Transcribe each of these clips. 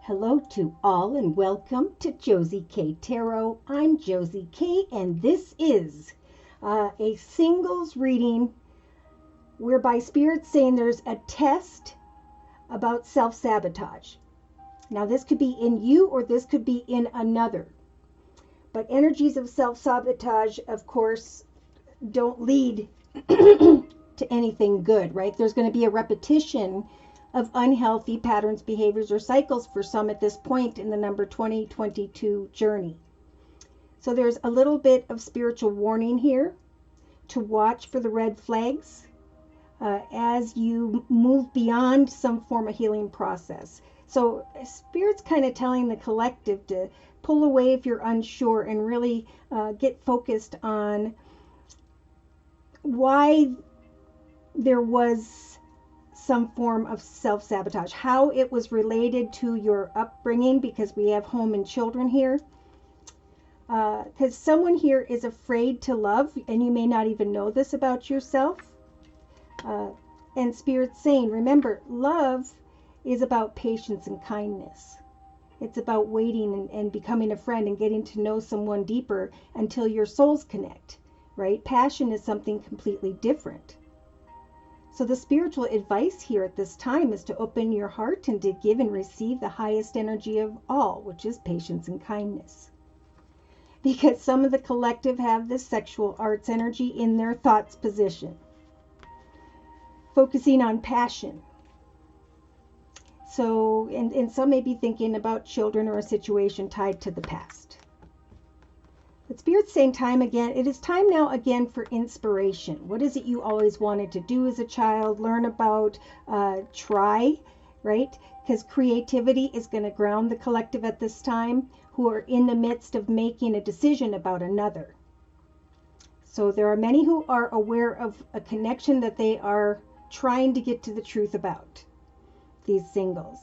Hello to all and welcome to Josie K Tarot. I'm Josie K and this is a singles reading whereby Spirit's saying there's a test about self-sabotage. Now this could be in you or this could be in another. But energies of self-sabotage, of course, don't lead to anything good, right? There's going to be a repetition of unhealthy patterns, behaviors, or cycles for some at this point in the number 2022 journey. So there's a little bit of spiritual warning here to watch for the red flags as you move beyond some form of healing process. So Spirit's kind of telling the collective to pull away if you're unsure and really get focused on why there was some form of self-sabotage, how it was related to your upbringing, because we have home and children here. Because someone here is afraid to love, and you may not even know this about yourself. And Spirit's saying, remember, love is about patience and kindness. It's about waiting and becoming a friend and getting to know someone deeper until your souls connect, right? Passion is something completely different. So the spiritual advice here at this time is to open your heart and to give and receive the highest energy of all, which is patience and kindness. Because some of the collective have this sexual arts energy in their thoughts position, focusing on passion. So, and some may be thinking about children or a situation tied to the past. But Spirit's saying time again, it is time now again for inspiration. What is it you always wanted to do as a child, learn about, try, right? Because creativity is going to ground the collective at this time, who are in the midst of making a decision about another. So there are many who are aware of a connection that they are trying to get to the truth about, these singles.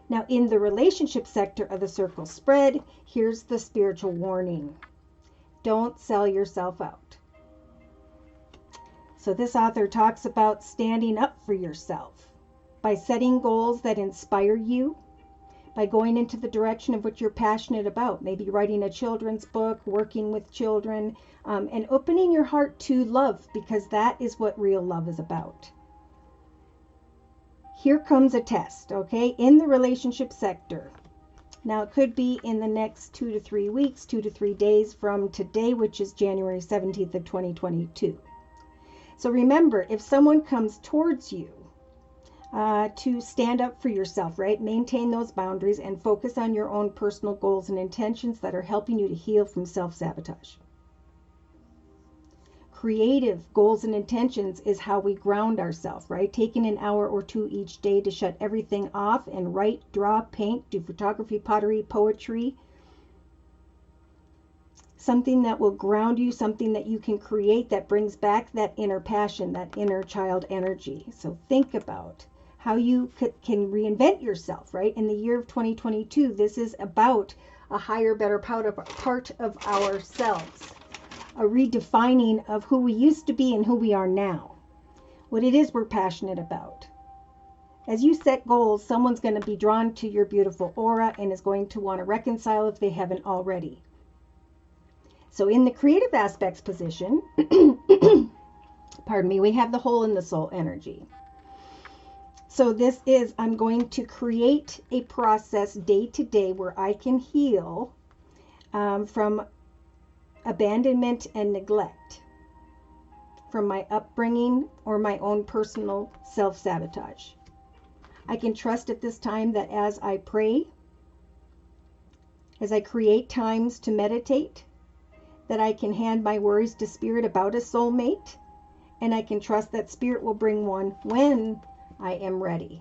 Now, in the relationship sector of the circle spread, here's the spiritual warning. Don't sell yourself out. So this author talks about standing up for yourself by setting goals that inspire you, by going into the direction of what you're passionate about, maybe writing a children's book, working with children, and opening your heart to love, because that is what real love is about. Here comes a test, okay, in the relationship sector. Now, it could be in the next 2 to 3 weeks, 2 to 3 days from today, which is January 17th of 2022. So remember, if someone comes towards you to stand up for yourself, right, maintain those boundaries and focus on your own personal goals and intentions that are helping you to heal from self-sabotage. Creative goals and intentions is how we ground ourselves, right? Taking an hour or two each day to shut everything off and write, draw, paint, do photography, pottery, poetry. Something that will ground you, something that you can create that brings back that inner passion, that inner child energy. So think about how you can reinvent yourself, right? In the year of 2022, this is about a higher, better part of ourselves. A redefining of who we used to be and who we are now. What it is we're passionate about. As you set goals, someone's going to be drawn to your beautiful aura and is going to want to reconcile if they haven't already. So in the creative aspects position, pardon me, we have the hole in the soul energy. So this is, I'm going to create a process day to day where I can heal from abandonment and neglect, from my upbringing or my own personal self-sabotage. I can trust at this time that as I pray, as I create times to meditate, that I can hand my worries to Spirit about a soulmate, and I can trust that Spirit will bring one when I am ready.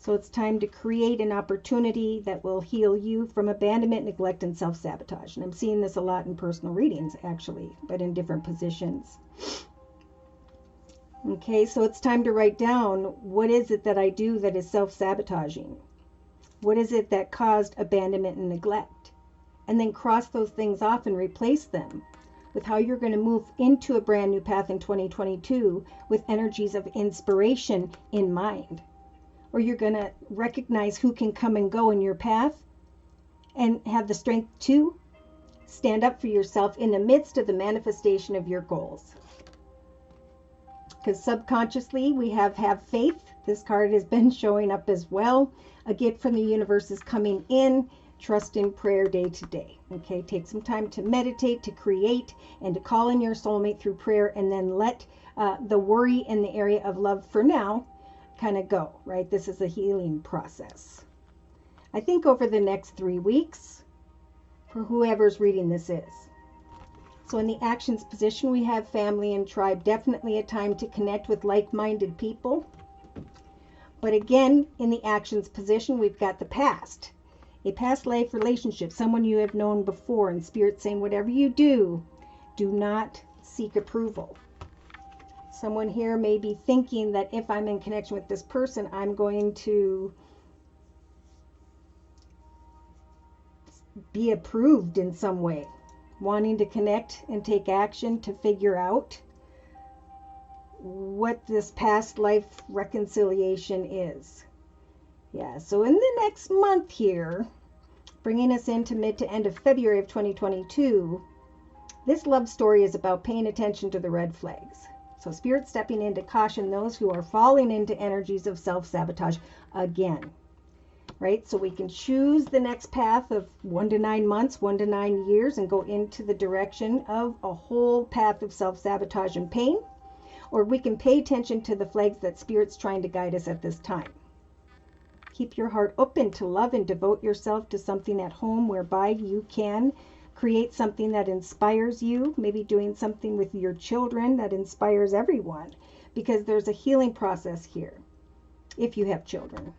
So it's time to create an opportunity that will heal you from abandonment, neglect, and self-sabotage. And I'm seeing this a lot in personal readings, actually, but in different positions. Okay, so it's time to write down, what is it that I do that is self-sabotaging? What is it that caused abandonment and neglect? And then cross those things off and replace them with how you're going to move into a brand new path in 2022 with energies of inspiration in mind. or you're going to recognize who can come and go in your path and have the strength to stand up for yourself in the midst of the manifestation of your goals. Because subconsciously we have faith. This card has been showing up as well. A gift from the universe is coming in. Trust in prayer day to day. Okay, take some time to meditate, to create, and to call in your soulmate through prayer, and then let the worry in the area of love for now kind of go, right? This is a healing process. I think over the next 3 weeks, for whoever's reading this is. So in the actions position, we have family and tribe. Definitely a time to connect with like-minded people. But again, in the actions position, we've got the past. A past life relationship, someone you have known before, and Spirit saying, whatever you do, do not seek approval. Someone here may be thinking that if I'm in connection with this person, I'm going to be approved in some way, wanting to connect and take action to figure out what this past life reconciliation is. Yeah, so in the next month here, bringing us into mid to end of February of 2022, this love story is about paying attention to the red flags. So Spirit stepping in to caution those who are falling into energies of self-sabotage again. Right? So we can choose the next path of 1 to 9 months, 1 to 9 years, and go into the direction of a whole path of self-sabotage and pain. Or we can pay attention to the flags that Spirit's trying to guide us at this time. Keep your heart open to love and devote yourself to something at home whereby you can create something that inspires you, maybe doing something with your children that inspires everyone, because there's a healing process here if you have children.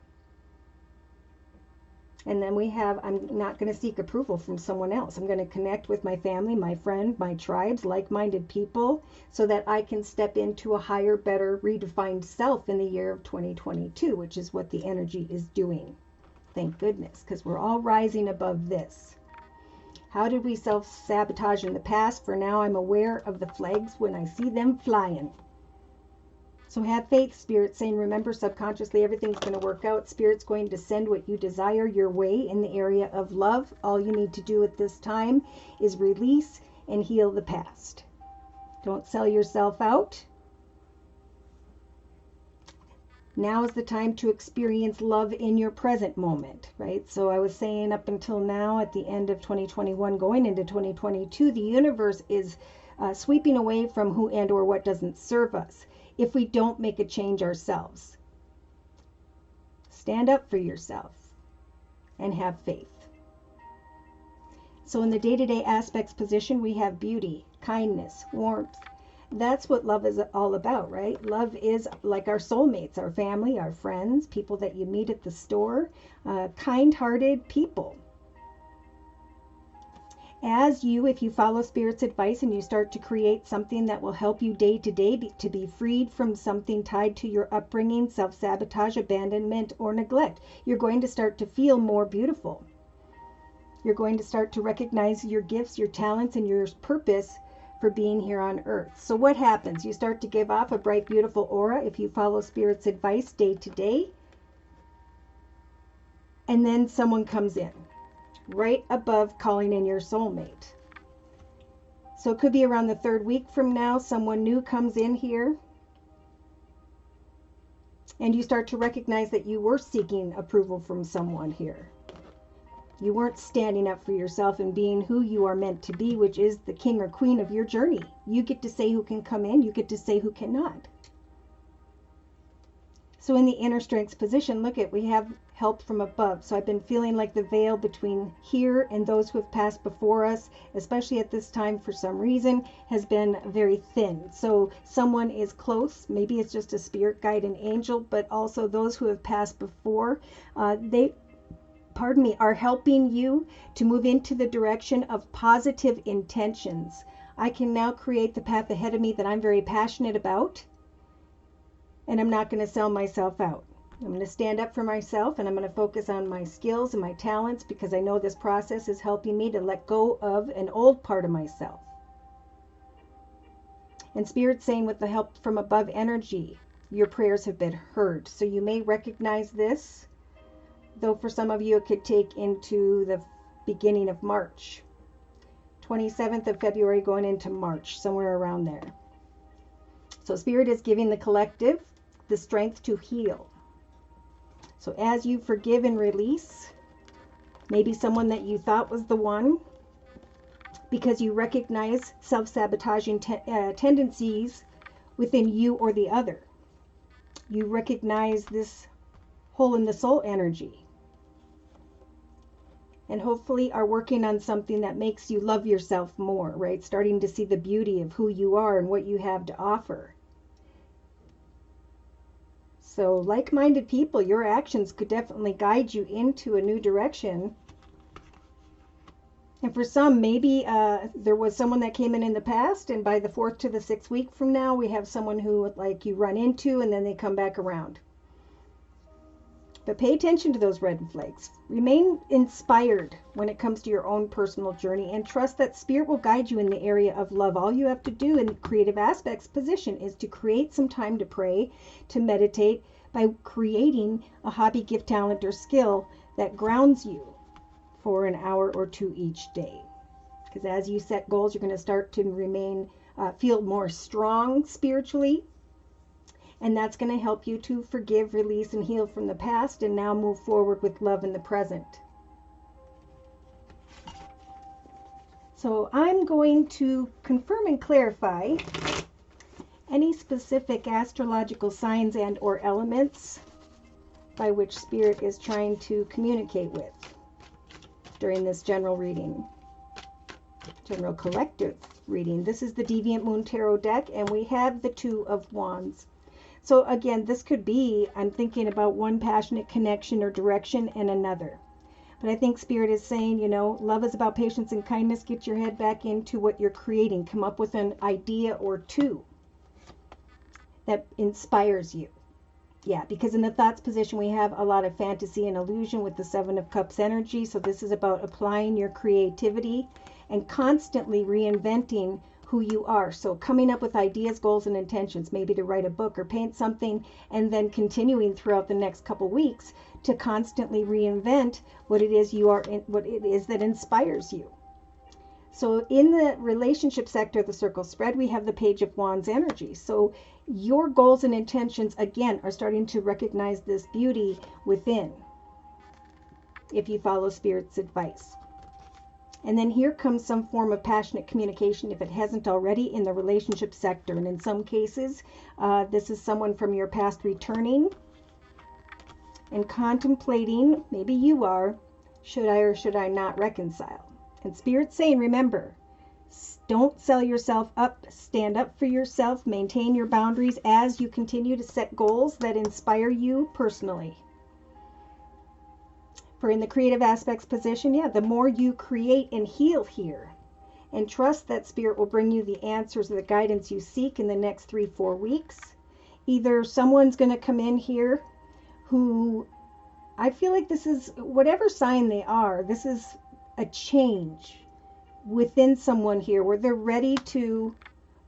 And then we have, I'm not going to seek approval from someone else. I'm going to connect with my family, my friend, my tribes, like-minded people, so that I can step into a higher, better, redefined self in the year of 2022, which is what the energy is doing. Thank goodness, because we're all rising above this. How did we self-sabotage in the past? For now, I'm aware of the flags when I see them flying. So have faith, Spirit saying, remember, subconsciously, everything's going to work out. Spirit's going to send what you desire your way in the area of love. All you need to do at this time is release and heal the past. Don't sell yourself out. Now is the time to experience love in your present moment, right? So I was saying up until now, at the end of 2021, going into 2022, the universe is sweeping away from who and or what doesn't serve us if we don't make a change ourselves. Stand up for yourself and have faith. So in the day-to-day aspects position, we have beauty, kindness, warmth. That's what love is all about, right? Love is like our soulmates, our family, our friends, people that you meet at the store, kind-hearted people. As you, if you follow Spirit's advice and you start to create something that will help you day to day to be freed from something tied to your upbringing, self-sabotage, abandonment, or neglect, you're going to start to feel more beautiful. You're going to start to recognize your gifts, your talents, and your purpose for being here on earth. So what happens? You start to give off a bright, beautiful aura if you follow Spirit's advice day to day. And then someone comes in right above calling in your soulmate. So it could be around the 3rd week from now, someone new comes in here. And you start to recognize that you were seeking approval from someone here. You weren't standing up for yourself and being who you are meant to be, which is the king or queen of your journey. You get to say who can come in. You get to say who cannot. So in the inner strengths position, look at, we have help from above. So I've been feeling like the veil between here and those who have passed before us, especially at this time for some reason, has been very thin. So someone is close. Maybe it's just a spirit guide, an angel, but also those who have passed before, they are helping you to move into the direction of positive intentions. I can now create the path ahead of me that I'm very passionate about, and I'm not going to sell myself out. I'm going to stand up for myself, and I'm going to focus on my skills and my talents, because I know this process is helping me to let go of an old part of myself. And Spirit's saying, with the help from above energy, your prayers have been heard. So you may recognize this, though for some of you it could take into the beginning of March. 27th of February going into March, somewhere around there. So Spirit is giving the collective the strength to heal. So as you forgive and release, maybe someone that you thought was the one, because you recognize self-sabotaging tendencies within you or the other. You recognize this hole in the soul energy. And hopefully are working on something that makes you love yourself more, right? Starting to see the beauty of who you are and what you have to offer. So like-minded people, your actions could definitely guide you into a new direction. And for some, maybe there was someone that came in the past, and by the 4th to the 6th week from now, we have someone who like you run into and then they come back around. But pay attention to those red flags. Remain inspired when it comes to your own personal journey, and trust that Spirit will guide you in the area of love. All you have to do in Creative Aspects position is to create some time to pray, to meditate, by creating a hobby, gift, talent, or skill that grounds you for an hour or two each day. Because as you set goals, you're going to start to feel more strong spiritually. And that's going to help you to forgive, release, and heal from the past, and now move forward with love in the present. So I'm going to confirm and clarify any specific astrological signs and or elements by which Spirit is trying to communicate with during this general reading. General collective reading. This is the Deviant Moon Tarot deck, and we have the Two of Wands. So again, this could be, I'm thinking about one passionate connection or direction and another. But I think Spirit is saying, you know, love is about patience and kindness. Get your head back into what you're creating. Come up with an idea or two that inspires you. Yeah, because in the thoughts position, we have a lot of fantasy and illusion with the Seven of Cups energy. So this is about applying your creativity and constantly reinventing who you are. So coming up with ideas, goals, and intentions, maybe to write a book or paint something, and then continuing throughout the next couple weeks to constantly reinvent what it is you are, what it is that inspires you. So in the relationship sector, the circle spread, we have the Page of Wands energy. So your goals and intentions, again, are starting to recognize this beauty within, if you follow Spirit's advice. And then here comes some form of passionate communication, if it hasn't already, in the relationship sector. And in some cases, this is someone from your past returning and contemplating, maybe you are, should I or should I not reconcile? And Spirit's saying, remember, don't sell yourself up, stand up for yourself, maintain your boundaries as you continue to set goals that inspire you personally. For in the Creative Aspects position, yeah, the more you create and heal here, and trust that Spirit will bring you the answers or the guidance you seek in the next 3-4 weeks. Either someone's going to come in here who, I feel like this is, whatever sign they are, this is a change within someone here where they're ready to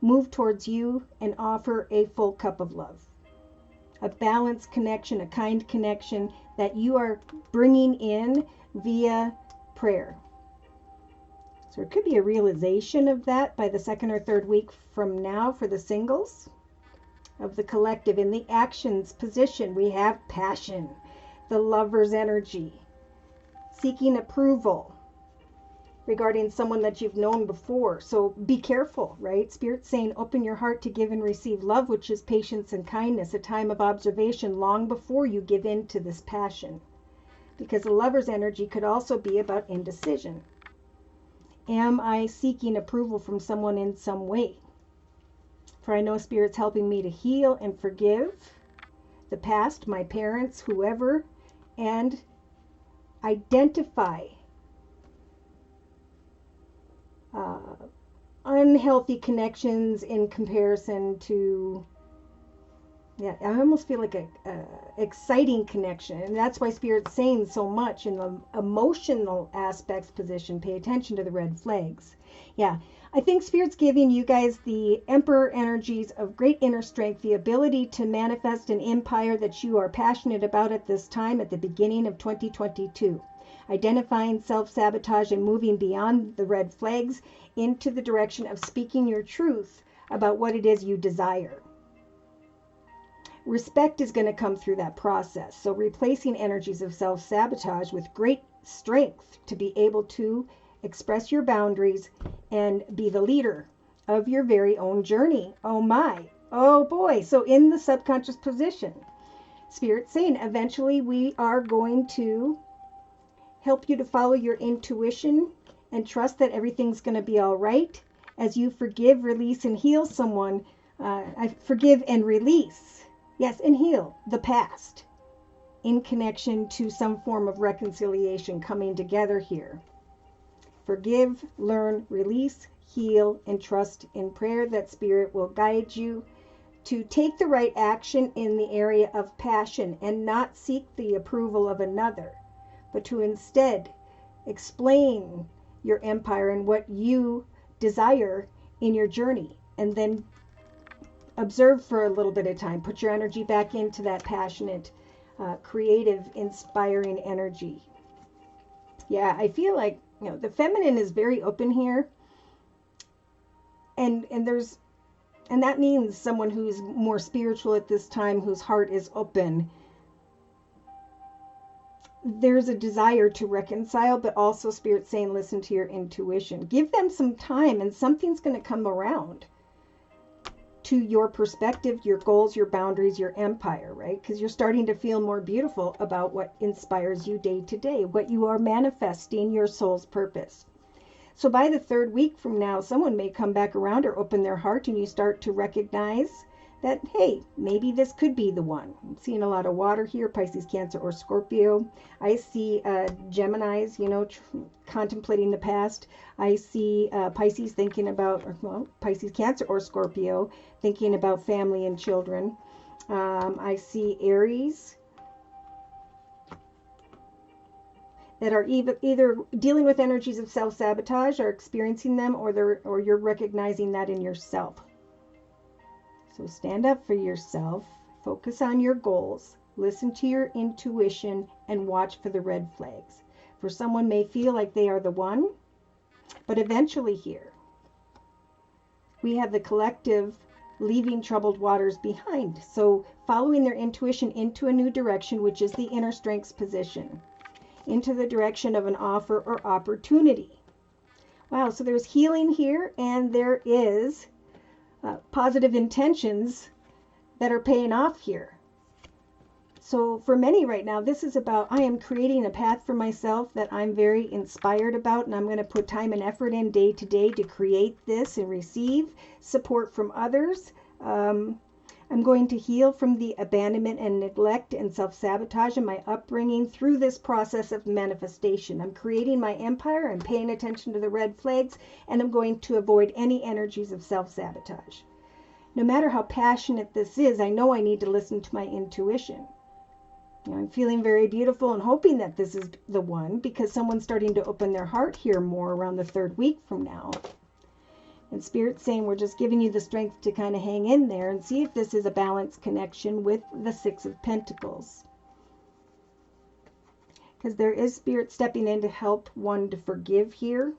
move towards you and offer a full cup of love. A balanced connection, a kind connection that you are bringing in via prayer. So it could be a realization of that by the 2nd or 3rd week from now for the singles. Of the collective, in the actions position, we have passion, the lover's energy, seeking approval regarding someone that you've known before. So be careful, right? Spirit's saying open your heart to give and receive love, which is patience and kindness, a time of observation long before you give in to this passion. Because the lover's energy could also be about indecision. Am I seeking approval from someone in some way? For I know Spirit's helping me to heal and forgive the past, my parents, whoever, and identify unhealthy connections in comparison to, yeah, I almost feel like a exciting connection. And that's why Spirit's saying so much in the emotional aspects position, pay attention to the red flags. Yeah, I think Spirit's giving you guys the Emperor energies of great inner strength, the ability to manifest an empire that you are passionate about at this time, at the beginning of 2022. Identifying self-sabotage and moving beyond the red flags into the direction of speaking your truth about what it is you desire. Respect is going to come through that process. So replacing energies of self-sabotage with great strength to be able to express your boundaries and be the leader of your very own journey. Oh my, oh boy. So in the subconscious position, Spirit's saying eventually we are going to help you to follow your intuition and trust that everything's going to be all right as you forgive, release, and heal someone. Forgive and release, yes, and heal the past in connection to some form of reconciliation coming together here. Forgive, learn, release, heal, and trust in prayer that Spirit will guide you to take the right action in the area of passion and not seek the approval of another, but to instead explain your empire and what you desire in your journey, and then observe for a little bit of time. Put your energy back into that passionate, creative, inspiring energy. Yeah, I feel like, you know, the feminine is very open here, and that means someone who's more spiritual at this time, whose heart is open. There's a desire to reconcile, but also Spirit saying, listen to your intuition. Give them some time and something's going to come around to your perspective, your goals, your boundaries, your empire, right? Because you're starting to feel more beautiful about what inspires you day to day, what you are manifesting, your soul's purpose. So by the 3rd week from now, someone may come back around or open their heart, and you start to recognize that, hey, maybe this could be the one. I'm seeing a lot of water here, Pisces, Cancer, or Scorpio. I see Geminis, you know, contemplating the past. I see Pisces thinking about, well, Pisces, Cancer, or Scorpio thinking about family and children. I see Aries that are either dealing with energies of self-sabotage or experiencing them, or you're recognizing that in yourself. So stand up for yourself, focus on your goals, listen to your intuition, and watch for the red flags. For someone may feel like they are the one, but eventually here, we have the collective leaving troubled waters behind. So following their intuition into a new direction, which is the inner strengths position, into the direction of an offer or opportunity. Wow, so there's healing here, and there is positive intentions that are paying off here. So for many right now, this is about, I am creating a path for myself that I'm very inspired about, and I'm going to put time and effort in day to day to create this and receive support from others. I'm going to heal from the abandonment and neglect and self-sabotage in my upbringing through this process of manifestation. I'm creating my empire. I'm paying attention to the red flags, and I'm going to avoid any energies of self-sabotage. No matter how passionate this is, I know I need to listen to my intuition. You know, I'm feeling very beautiful and hoping that this is the one, because someone's starting to open their heart here more around the 3rd week from now. And Spirit's saying, we're just giving you the strength to kind of hang in there and see if this is a balanced connection with the 6 of Pentacles. Because there is Spirit stepping in to help one to forgive here,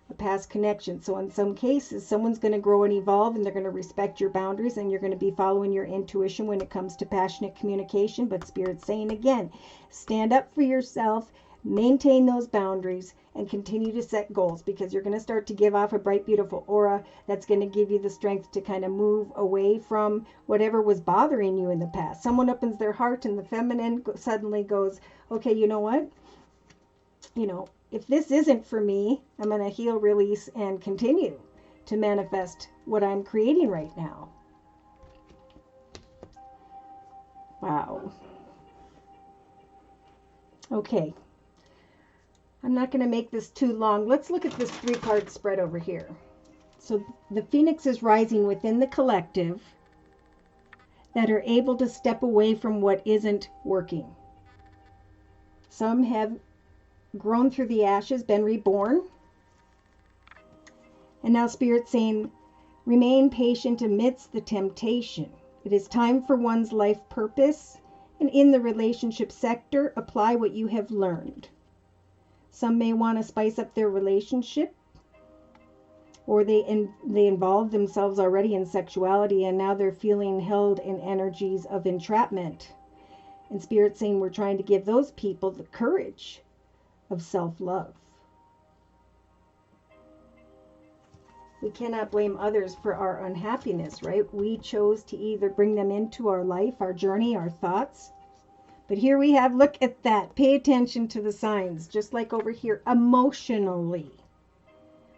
a past connection. So in some cases, someone's going to grow and evolve, and they're going to respect your boundaries, and you're going to be following your intuition when it comes to passionate communication. But Spirit's saying again, stand up for yourself, maintain those boundaries, and continue to set goals, because you're going to start to give off a bright, beautiful aura that's going to give you the strength to kind of move away from whatever was bothering you in the past. Someone opens their heart, and the feminine suddenly goes, okay, you know what? You know, if this isn't for me, I'm going to heal, release, and continue to manifest what I'm creating right now. Wow. Okay. I'm not going to make this too long. Let's look at this 3-card spread over here. So the Phoenix is rising within the collective that are able to step away from what isn't working. Some have grown through the ashes, been reborn. And now Spirit's saying, remain patient amidst the temptation. It is time for one's life purpose, and in the relationship sector, apply what you have learned. Some may want to spice up their relationship, or they involve themselves already in sexuality, and now they're feeling held in energies of entrapment. And Spirit's saying we're trying to give those people the courage of self-love. We cannot blame others for our unhappiness, right? We chose to either bring them into our life, our journey, our thoughts. But here we have, look at that. Pay attention to the signs, just like over here, emotionally,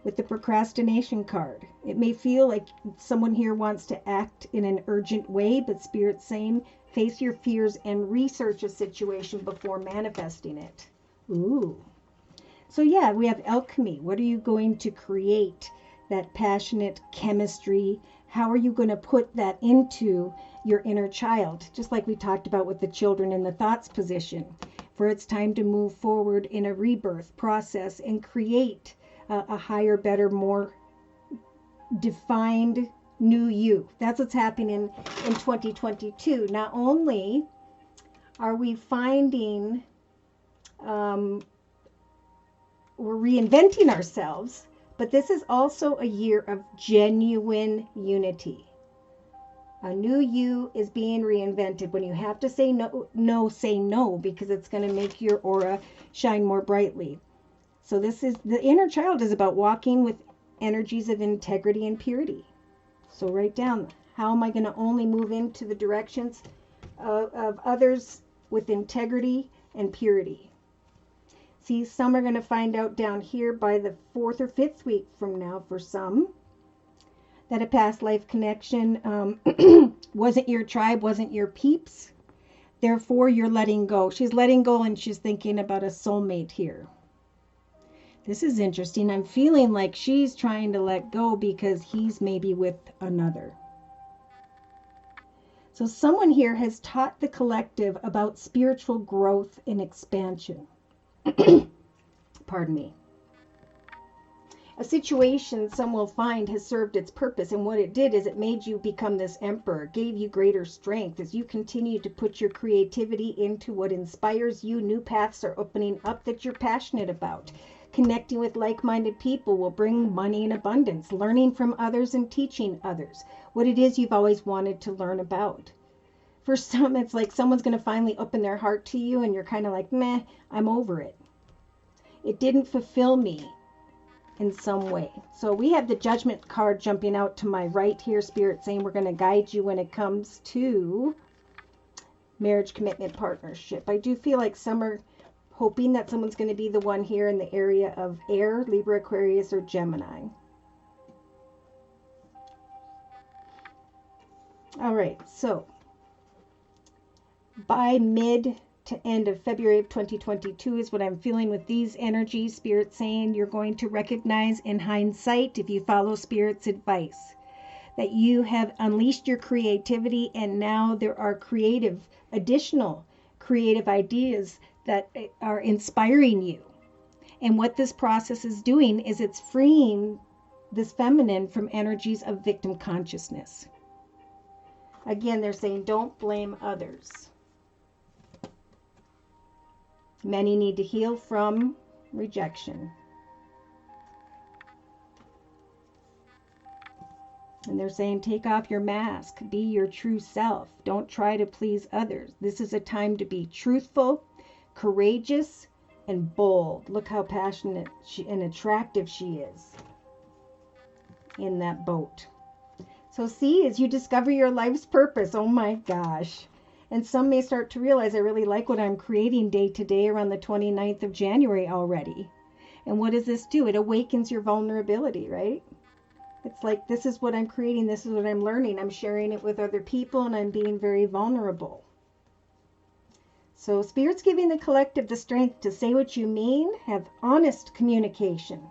with the procrastination card. It may feel like someone here wants to act in an urgent way, but Spirit's saying, face your fears and research a situation before manifesting it. Ooh. So yeah, we have alchemy. What are you going to create? That passionate chemistry. How are you going to put that into your inner child? Just like we talked about with the children in the thoughts position. For it's time to move forward in a rebirth process and create a higher, better, more defined new you. That's what's happening in 2022. Not only are we finding, we're reinventing ourselves, but this is also a year of genuine unity. A new you is being reinvented. When you have to say no, say no, because it's going to make your aura shine more brightly. So this is, the inner child is about walking with energies of integrity and purity. So write down, how am I going to only move into the directions of others with integrity and purity? See, some are going to find out down here by the 4th or 5th week from now for some that a past life connection wasn't your tribe, wasn't your peeps. Therefore, you're letting go. She's letting go and she's thinking about a soulmate here. This is interesting. I'm feeling like she's trying to let go because he's maybe with another. So someone here has taught the collective about spiritual growth and expansion. Pardon me. A situation some will find has served its purpose, and what it did is it made you become this emperor, gave you greater strength. As you continue to put your creativity into what inspires you, new paths are opening up that you're passionate about. Connecting with like-minded people will bring money in abundance. Learning from others and teaching others what it is you've always wanted to learn about. For some, it's like someone's going to finally open their heart to you, and you're kind of like, meh, I'm over it. It didn't fulfill me in some way. So we have the Judgment card jumping out to my right here. Spirit saying we're going to guide you when it comes to marriage, commitment, partnership. I do feel like some are hoping that someone's going to be the one here in the area of air, Libra, Aquarius, or Gemini. All right, so by mid to end of February of 2022 is what I'm feeling with these energies. Spirit saying you're going to recognize in hindsight, if you follow Spirit's advice, that you have unleashed your creativity, and now there are additional creative ideas that are inspiring you. And what this process is doing is it's freeing this feminine from energies of victim consciousness. Again, they're saying don't blame others. Many need to heal from rejection. And they're saying take off your mask. Be your true self. Don't try to please others. This is a time to be truthful, courageous, and bold. Look how passionate and attractive she is in that boat. So see, as you discover your life's purpose, oh my gosh. And some may start to realize, I really like what I'm creating day to day around the 29th of January already. And what does this do? It awakens your vulnerability, right? It's like, this is what I'm creating. This is what I'm learning. I'm sharing it with other people, and I'm being very vulnerable. So Spirit's giving the collective the strength to say what you mean, have honest communication.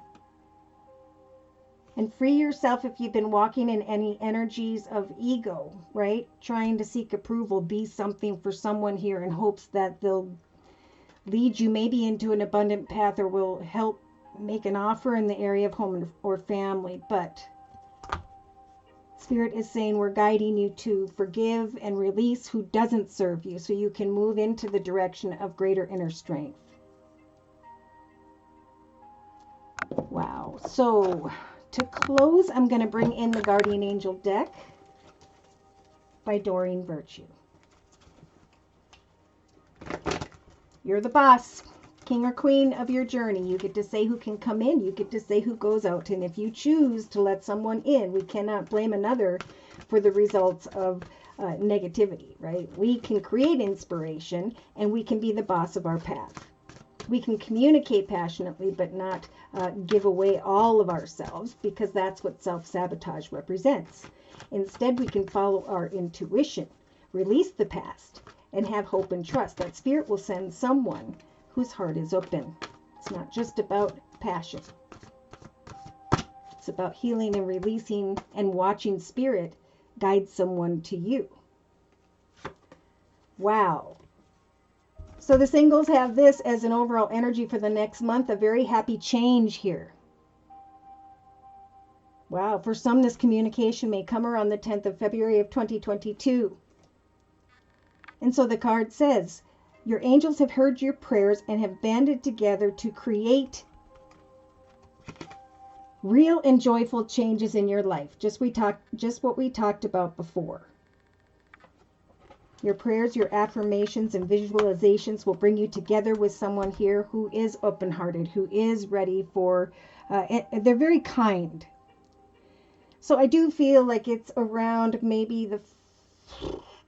And free yourself if you've been walking in any energies of ego, right? Trying to seek approval, be something for someone here in hopes that they'll lead you maybe into an abundant path, or will help make an offer in the area of home or family, but Spirit is saying we're guiding you to forgive and release who doesn't serve you so you can move into the direction of greater inner strength. Wow. So to close, I'm going to bring in the Guardian Angel deck by Doreen Virtue. You're the boss, king or queen of your journey. You get to say who can come in. You get to say who goes out. And if you choose to let someone in, we cannot blame another for the results of negativity, right? We can create inspiration, and we can be the boss of our path. We can communicate passionately, but not give away all of ourselves, because that's what self-sabotage represents. Instead, we can follow our intuition, release the past, and have hope and trust that Spirit will send someone whose heart is open. It's not just about passion. It's about healing and releasing and watching Spirit guide someone to you. Wow. So the singles have this as an overall energy for the next month, a very happy change here. Wow. For some, this communication may come around the 10th of February of 2022. And so the card says, your angels have heard your prayers and have banded together to create real and joyful changes in your life. Just what we talked about before. Your prayers, your affirmations, and visualizations will bring you together with someone here who is open-hearted, who is ready for, they're very kind. So I do feel like it's around maybe the,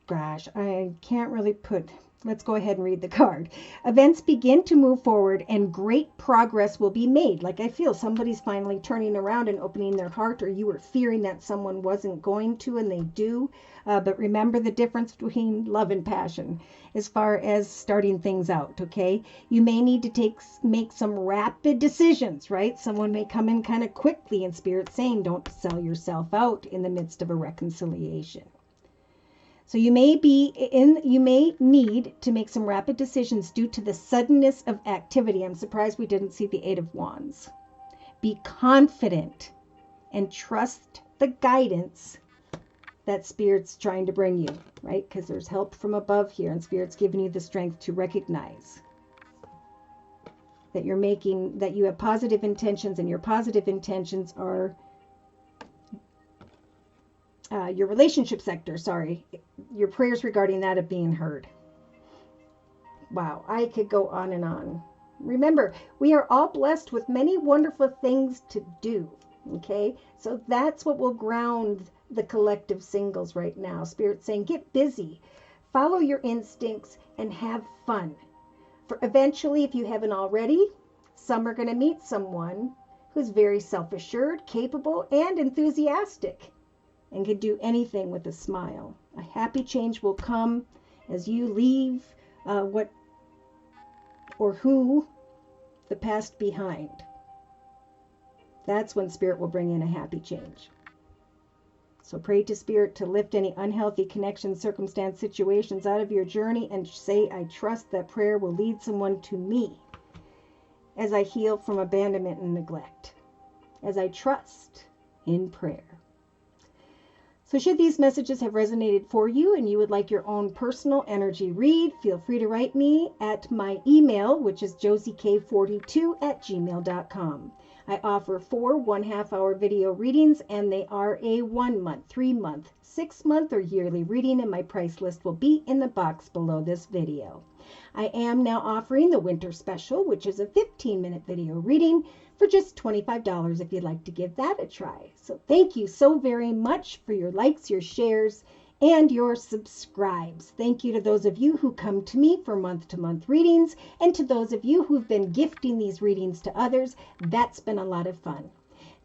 gosh, I can't really put, let's go ahead and read the card. Events begin to move forward and great progress will be made. Like I feel somebody's finally turning around and opening their heart, or you were fearing that someone wasn't going to and they do. But remember the difference between love and passion as far as starting things out, okay? You may need to make some rapid decisions, right? Someone may come in kind of quickly, and Spirit saying don't sell yourself out in the midst of a reconciliation. So you may need to make some rapid decisions due to the suddenness of activity. I'm surprised we didn't see the Eight of Wands. Be confident and trust the guidance that Spirit's trying to bring you, right? Because there's help from above here, and Spirit's giving you the strength to recognize that you have positive intentions, and your positive intentions are your relationship sector, your prayers regarding that of being heard. Wow, I could go on and on. Remember, we are all blessed with many wonderful things to do, okay? So that's what will ground the collective singles right now. Spirit saying, get busy, follow your instincts, and have fun. For eventually, if you haven't already, some are going to meet someone who's very self-assured, capable, and enthusiastic, and can do anything with a smile. A happy change will come as you leave who the past behind. That's when Spirit will bring in a happy change. So pray to Spirit to lift any unhealthy connection, circumstance, situations out of your journey, and say, I trust that prayer will lead someone to me as I heal from abandonment and neglect, as I trust in prayer. So should these messages have resonated for you and you would like your own personal energy read, feel free to write me at my email, which is josiek42@gmail.com. I offer 4 1/2-hour video readings, and they are a 1-month, 3-month, 6-month, or yearly reading, and my price list will be in the box below this video. I am now offering the winter special, which is a 15-minute video reading for just $25 if you'd like to give that a try. So thank you so very much for your likes, your shares, and your subscribes. Thank you to those of you who come to me for month-to-month readings, and to those of you who've been gifting these readings to others. That's been a lot of fun.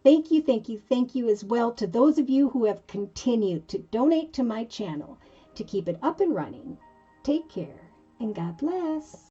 Thank you, thank you, thank you as well to those of you who have continued to donate to my channel to keep it up and running. Take care, and God bless.